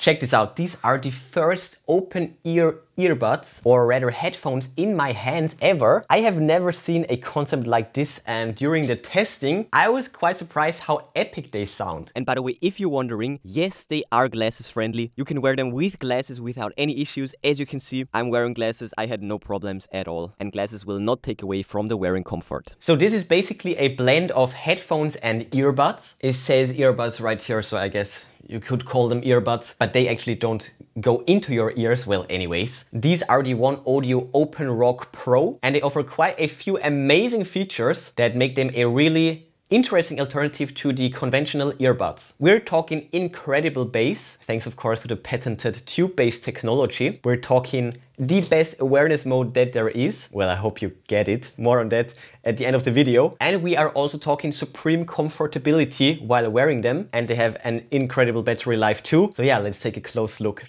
Check this out. These are the first open ear earbuds, or rather headphones, in my hands ever. I have never seen a concept like this, and during the testing I was quite surprised how epic they sound. And by the way, if you're wondering, yes, they are glasses friendly. You can wear them with glasses without any issues. As you can see, I'm wearing glasses. I had no problems at all, and glasses will not take away from the wearing comfort. So this is basically a blend of headphones and earbuds. It says earbuds right here, so I guess you could call them earbuds, but they actually don't go into your ears. Well, anyways, these are the OneOdio OpenRock Pro, and they offer quite a few amazing features that make them a really interesting alternative to the conventional earbuds. We're talking incredible bass, thanks of course to the patented tube-based technology. We're talking the best awareness mode that there is. Well, I hope you get it. More on that at the end of the video. And we are also talking supreme comfortability while wearing them, and they have an incredible battery life too. So yeah, let's take a close look.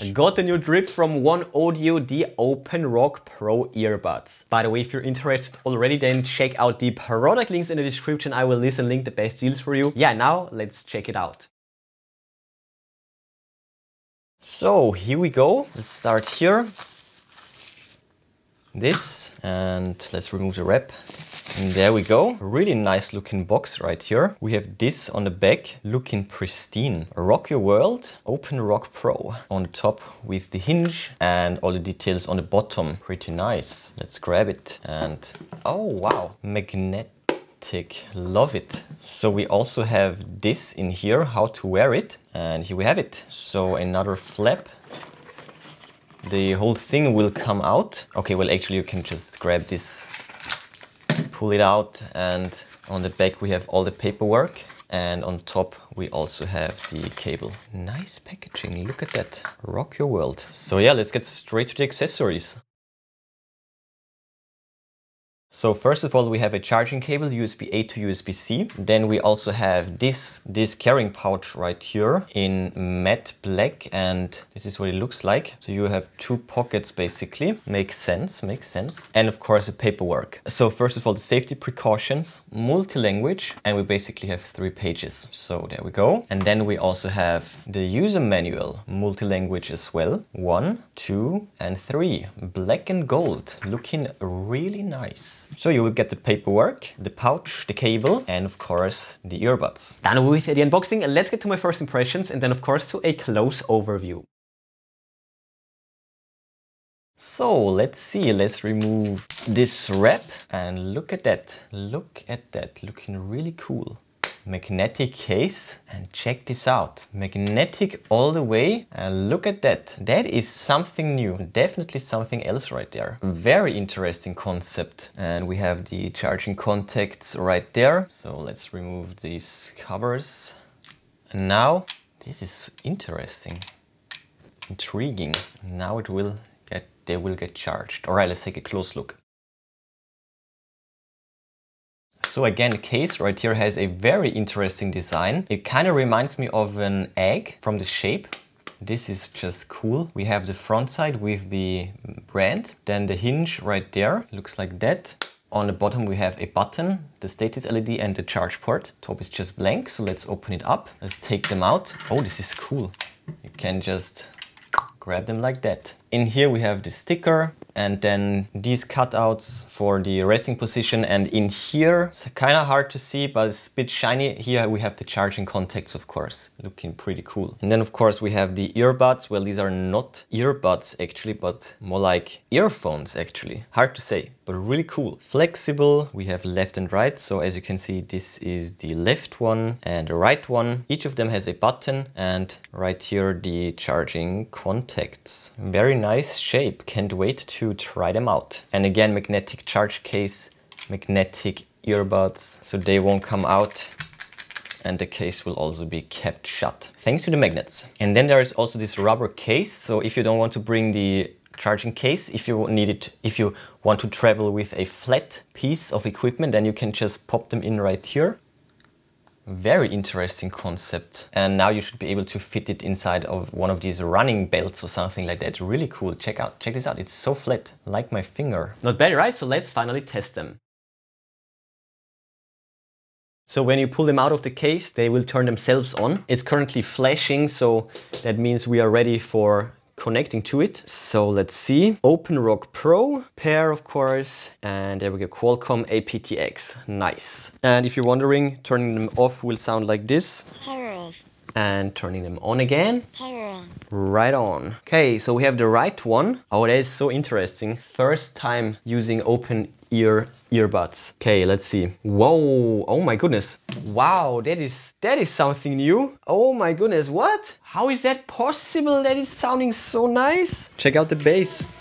I got the new drip from OneOdio, the OpenRock Pro earbuds. By the way, if you're interested already, then check out the product links in the description. I will list and link the best deals for you. Yeah, now let's check it out. So here we go. Let's start here. This, and let's remove the wrap. And there we go. Really nice looking box right here. We have this on the back, looking pristine. Rock your world, OpenRock Pro. On the top with the hinge and all the details on the bottom. Pretty nice. Let's grab it. And oh wow, magnetic. Love it. So we also have this in here, how to wear it. And here we have it. So another flap. The whole thing will come out. Okay, well actually you can just grab this, pull it out, and on the back we have all the paperwork, and on top we also have the cable. Nice packaging, look at that. Rock your world. So yeah, let's get straight to the accessories. So first of all, we have a charging cable, USB-A to USB-C. Then we also have this carrying pouch right here in matte black, and this is what it looks like. So you have two pockets basically. Makes sense, makes sense. And of course the paperwork. So first of all, the safety precautions, multi-language, and we basically have 3 pages. So there we go. And then we also have the user manual, multi-language as well. 1, 2, and 3. Black and gold, looking really nice. So you will get the paperwork, the pouch, the cable, and of course the earbuds. Done with the unboxing, and let's get to my first impressions, and then of course to a close overview. So let's see, let's remove this wrap, and look at that, looking really cool. Magnetic case, and check this out, magnetic all the way, and look at that. That is something new, definitely something else right there. Very interesting concept. And we have the charging contacts right there. So let's remove these covers. And now this is interesting, intriguing. Now they will get charged. All right, let's take a close look. So again, the case right here has a very interesting design. It kind of reminds me of an egg from the shape. This is just cool. We have the front side with the brand, then the hinge right there, looks like that. On the bottom we have a button, the status LED and the charge port. Top is just blank, so let's open it up. Let's take them out. Oh, this is cool. You can just grab them like that. In here we have the sticker, and then these cutouts for the resting position, and in here, it's kind of hard to see, but it's a bit shiny. Here we have the charging contacts, of course, looking pretty cool. And then of course we have the earbuds. Well, these are not earbuds actually, but more like earphones actually. Hard to say, but really cool. Flexible, we have left and right. So as you can see, this is the left one and the right one. Each of them has a button, and right here the charging contacts. Very nice shape, can't wait to try them out. And again, magnetic charge case, magnetic earbuds, so they won't come out, and the case will also be kept shut thanks to the magnets. And then there is also this rubber case, so if you don't want to bring the charging case, if you want to travel with a flat piece of equipment, then you can just pop them in right here. Very interesting concept. And now you should be able to fit it inside of one of these running belts or something like that. Really cool. Check this out. It's so flat, like my finger. Not bad, right? So let's finally test them. So when you pull them out of the case, they will turn themselves on. It's currently flashing, so that means we are ready for connecting to it. So let's see. OpenRock Pro, pair of course, and there we go, Qualcomm aptX. Nice. And if you're wondering, turning them off will sound like this. Power off. And turning them on again. Power on. Right on. Okay, so we have the right one. Oh, that is so interesting. First time using open ear earbuds. Okay, let's see. Whoa, oh my goodness. Wow, that is something new. Oh my goodness, what? How is that possible? That is sounding so nice. Check out the bass.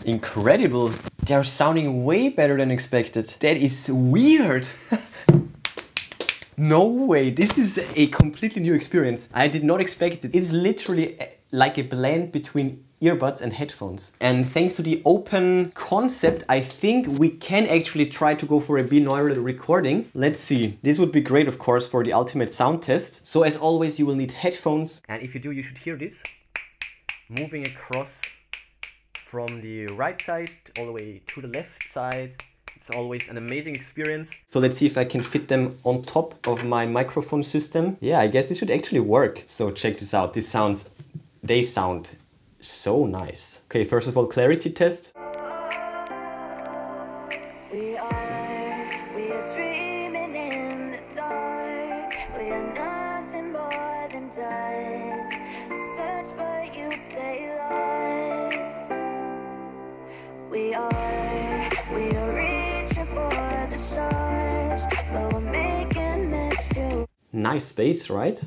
Incredible. They're sounding way better than expected. That is weird. No way, this is a completely new experience. I did not expect it. It's literally like a blend between earbuds and headphones. And thanks to the open concept, I think we can actually try to go for a binaural recording. Let's see. This would be great, of course, for the ultimate sound test. So as always, you will need headphones. And if you do, you should hear this moving across from the right side all the way to the left side. It's always an amazing experience. So let's see if I can fit them on top of my microphone system. Yeah, I guess this should actually work. So check this out. They sound so nice. Okay, first of all, clarity test. We are dreaming in the dark. We are nothing more than dust. Search but you stay lost. We are reaching for the stars, but we're making this too. Nice bass, right?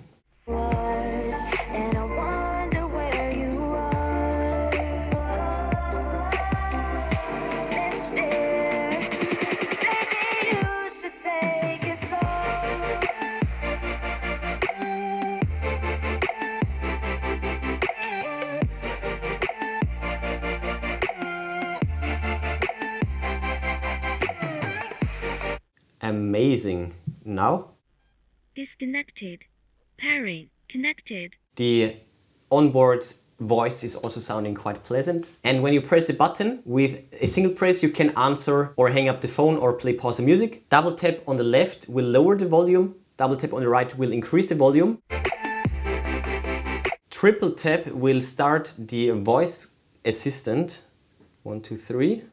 And I wonder where you are. Mister, maybe you should take it slow. Amazing. Now? Disconnected. Pairing. Connected. The onboard voice is also sounding quite pleasant. And when you press the button, with a single press you can answer or hang up the phone or play pause the music. Double tap on the left will lower the volume. Double tap on the right will increase the volume. Triple tap will start the voice assistant. 1, 2, 3.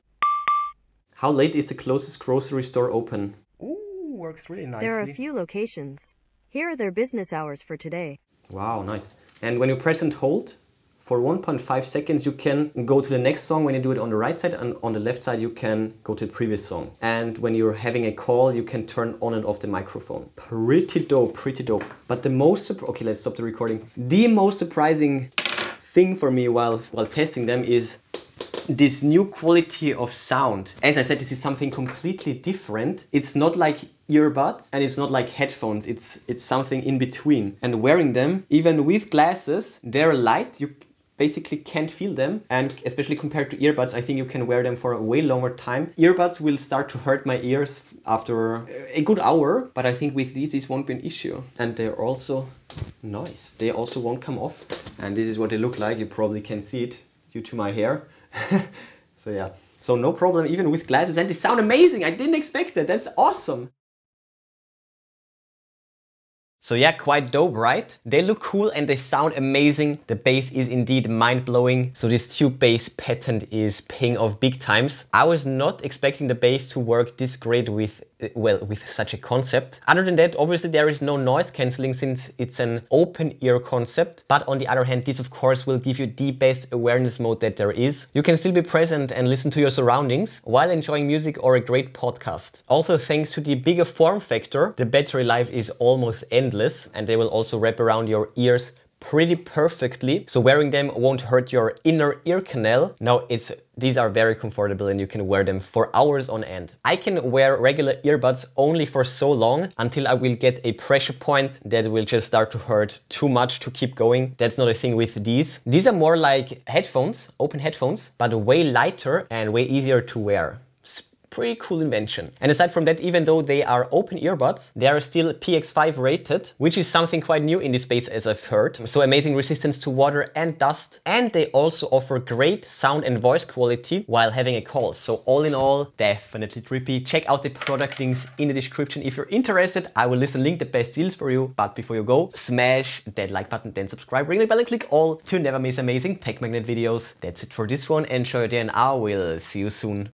How late is the closest grocery store open? Ooh, works really nicely. There are a few locations. Here are their business hours for today. Wow, nice. And when you press and hold, for 1.5 seconds you can go to the next song when you do it on the right side, and on the left side you can go to the previous song. And when you're having a call, you can turn on and off the microphone. Pretty dope, pretty dope. But the most, okay, let's stop the recording. The most surprising thing for me while testing them is this new quality of sound. As I said, this is something completely different. It's not like earbuds and it's not like headphones. It's something in between. And wearing them, even with glasses, they're light. You basically can't feel them. And especially compared to earbuds, I think you can wear them for a way longer time. Earbuds will start to hurt my ears after a good hour, but I think with these, this won't be an issue. And they're also nice. They also won't come off. And this is what they look like. You probably can see it due to my hair. So yeah, so no problem even with glasses, and they sound amazing. I didn't expect that. That's awesome. So yeah, quite dope, right? They look cool and they sound amazing. The bass is indeed mind-blowing. So this tube bass patent is paying off big times. I was not expecting the bass to work this great with such a concept. Other than that, obviously there is no noise cancelling since it's an open ear concept. But on the other hand, this of course will give you the best awareness mode that there is. You can still be present and listen to your surroundings while enjoying music or a great podcast. Also, thanks to the bigger form factor, the battery life is almost endless. And they will also wrap around your ears pretty perfectly. So wearing them won't hurt your inner ear canal. No, these are very comfortable and you can wear them for hours on end. I can wear regular earbuds only for so long until I will get a pressure point that will just start to hurt too much to keep going. That's not a thing with these. These are more like headphones, open headphones, but way lighter and way easier to wear. Pretty cool invention. And aside from that, even though they are open earbuds, they are still PX5 rated, which is something quite new in this space as I've heard. So amazing resistance to water and dust. And they also offer great sound and voice quality while having a call. So all in all, definitely trippy. Check out the product links in the description if you're interested. I will list and link the best deals for you. But before you go, smash that like button, then subscribe, ring the bell and click all to never miss amazing tech magnet videos. That's it for this one. Enjoy your day and I will see you soon.